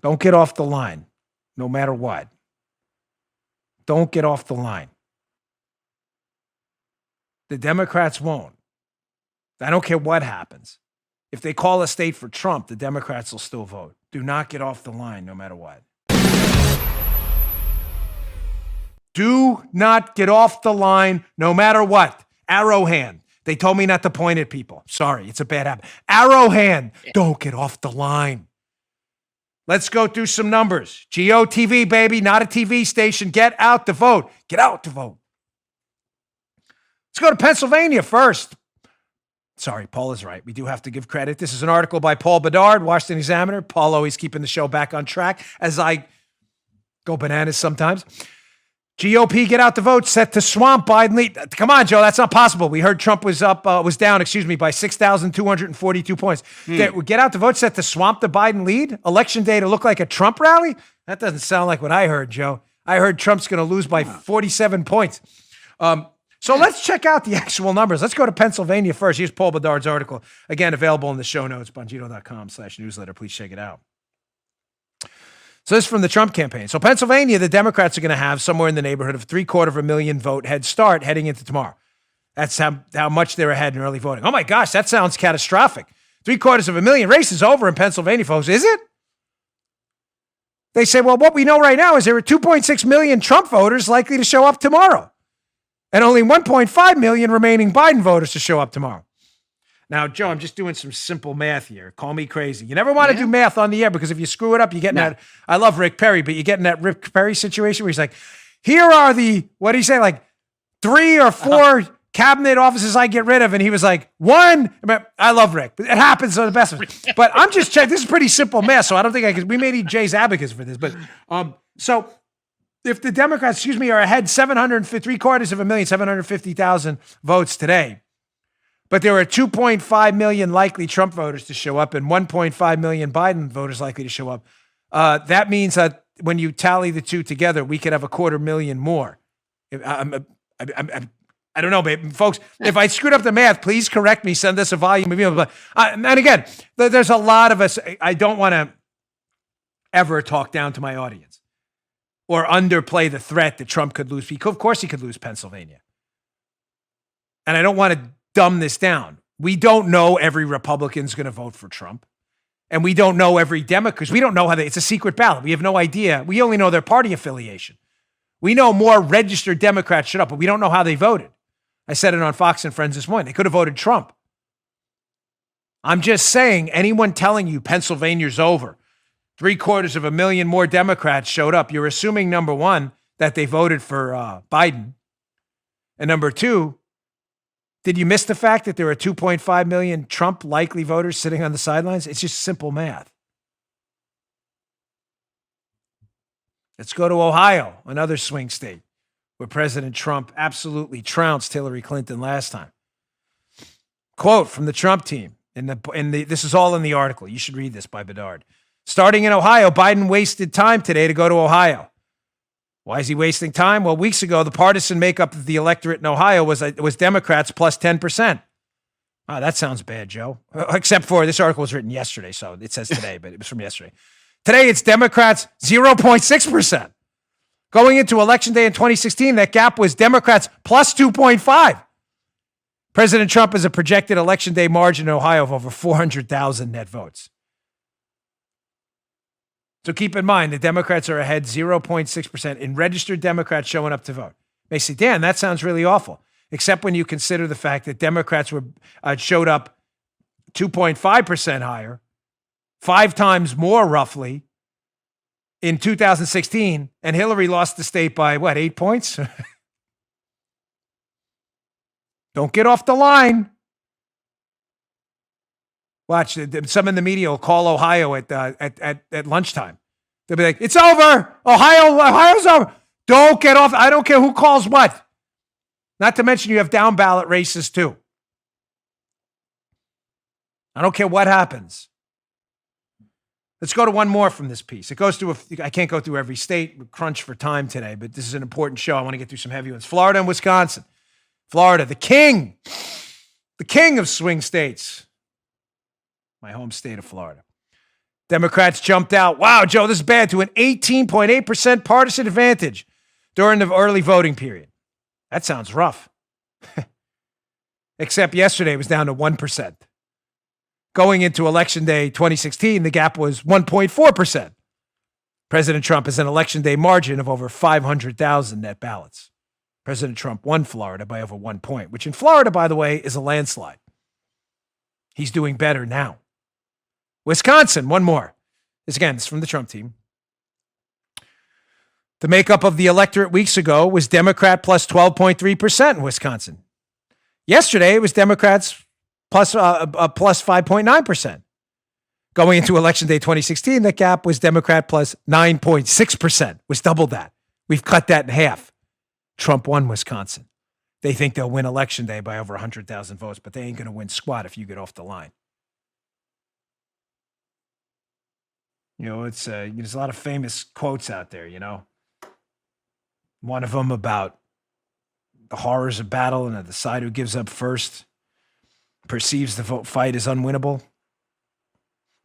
Don't get off the line, no matter what. Don't get off the line. The Democrats won't. I don't care what happens. If they call a state for Trump, the Democrats will still vote. Do not get off the line, no matter what. Do not get off the line, no matter what. Arrow hand. They told me not to point at people. Sorry, it's a bad habit. Arrow hand. Don't get off the line. Let's go through some numbers. GOTV, baby, not a TV station. Get out to vote. Get out to vote. Let's go to Pennsylvania first. Sorry, Paul is right. We do have to give credit. This is an article by Paul Bedard, Washington Examiner. Paul always keeping the show back on track as I go bananas sometimes. GOP get out the vote, set to swamp Biden lead. Come on, Joe, that's not possible. We heard Trump was down by 6,242 points. Get out the vote, set to swamp the Biden lead. Election day to look like a Trump rally. That doesn't sound like what I heard, Joe. I heard Trump's going to lose by 47 points. So let's check out the actual numbers. Let's go to Pennsylvania first. Here's Paul Bedard's article. Again, available in the show notes, bongino.com/newsletter. Please check it out. So this is from the Trump campaign. So Pennsylvania, the Democrats are going to have somewhere in the neighborhood of 750,000 vote head start heading into tomorrow. That's how much they're ahead in early voting. Oh my gosh, that sounds catastrophic. 750,000 races over in Pennsylvania, folks. Is it? They say, well, what we know right now is there are 2.6 million Trump voters likely to show up tomorrow, and only 1.5 million remaining Biden voters to show up tomorrow. Now, Joe, I'm just doing some simple math here. Call me crazy. You never want to do math on the air because if you screw it up, you get in that. I love Rick Perry, but you get in that Rick Perry situation where he's like, here are what do you say, like 3 or 4 cabinet offices I get rid of. And he was like, 1. I love Rick. It happens on the best of it. But I'm just checking. This is pretty simple math, so I don't think I could. We may need Jay's abacus for this. But so if the Democrats, are ahead 750,000 votes today, but there are 2.5 million likely Trump voters to show up and 1.5 million Biden voters likely to show up. That means that when you tally the two together, we could have 250,000 more. I don't know, babe. Folks, if I screwed up the math, please correct me. Send us a volume of email. But and again, there's a lot of us. I don't want to ever talk down to my audience or underplay the threat that Trump could lose. Of course he could lose Pennsylvania. And I don't want to dumb this down. We don't know every Republican's going to vote for Trump. And we don't know every Democrat because we don't know it's a secret ballot. We have no idea. We only know their party affiliation. We know more registered Democrats showed up, but we don't know how they voted. I said it on Fox and Friends this morning. They could have voted Trump. I'm just saying, anyone telling you Pennsylvania's over, 750,000 more Democrats showed up. You're assuming, number one, that they voted for Biden. And number two, did you miss the fact that there are 2.5 million Trump likely voters sitting on the sidelines? It's just simple math. Let's go to Ohio, another swing state where President Trump absolutely trounced Hillary Clinton last time. Quote from the Trump team, this is all in the article. You should read this by Bedard. Starting in Ohio, Biden wasted time today to go to Ohio. Why is he wasting time? Well, weeks ago, the partisan makeup of the electorate in Ohio was Democrats plus 10%. Wow, that sounds bad, Joe. Except for this article was written yesterday, so it says today, but it was from yesterday. Today, it's Democrats 0.6%. Going into Election Day in 2016, that gap was Democrats plus 2.5. President Trump has a projected Election Day margin in Ohio of over 400,000 net votes. So keep in mind, the Democrats are ahead 0.6% in registered Democrats showing up to vote. You may say, Dan, that sounds really awful, except when you consider the fact that Democrats showed up 2.5% higher, 5 times more roughly, in 2016, and Hillary lost the state by, 8 points? Don't get off the line. Watch, some in the media will call Ohio at lunchtime. They'll be like, it's over. Ohio's over. Don't get off. I don't care who calls what. Not to mention you have down ballot races too. I don't care what happens. Let's go to one more from this piece. It goes through, I can't go through every state. We're crunched for time today, but this is an important show. I want to get through some heavy ones. Florida and Wisconsin. Florida, the king of swing states. My home state of Florida. Democrats jumped out. Wow, Joe, this is bad, to an 18.8% partisan advantage during the early voting period. That sounds rough. Except yesterday it was down to 1%. Going into Election Day 2016, the gap was 1.4%. President Trump has an Election Day margin of over 500,000 net ballots. President Trump won Florida by over 1 point, which in Florida, by the way, is a landslide. He's doing better now. Wisconsin, one more. This is from the Trump team. The makeup of the electorate weeks ago was Democrat plus 12.3% in Wisconsin. Yesterday, it was Democrats plus 5.9%. Going into Election Day 2016, that gap was Democrat plus 9.6%, was double that. We've cut that in half. Trump won Wisconsin. They think they'll win Election Day by over 100,000 votes, but they ain't going to win squat if you get off the line. It's there's a lot of famous quotes out there, One of them about the horrors of battle and the side who gives up first perceives the fight as unwinnable.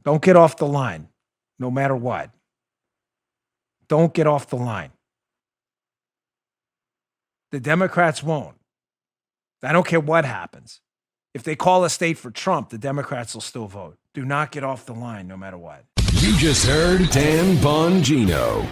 Don't get off the line, no matter what. Don't get off the line. The Democrats won't. I don't care what happens. If they call a state for Trump, the Democrats will still vote. Do not get off the line, no matter what. You just heard Dan Bongino.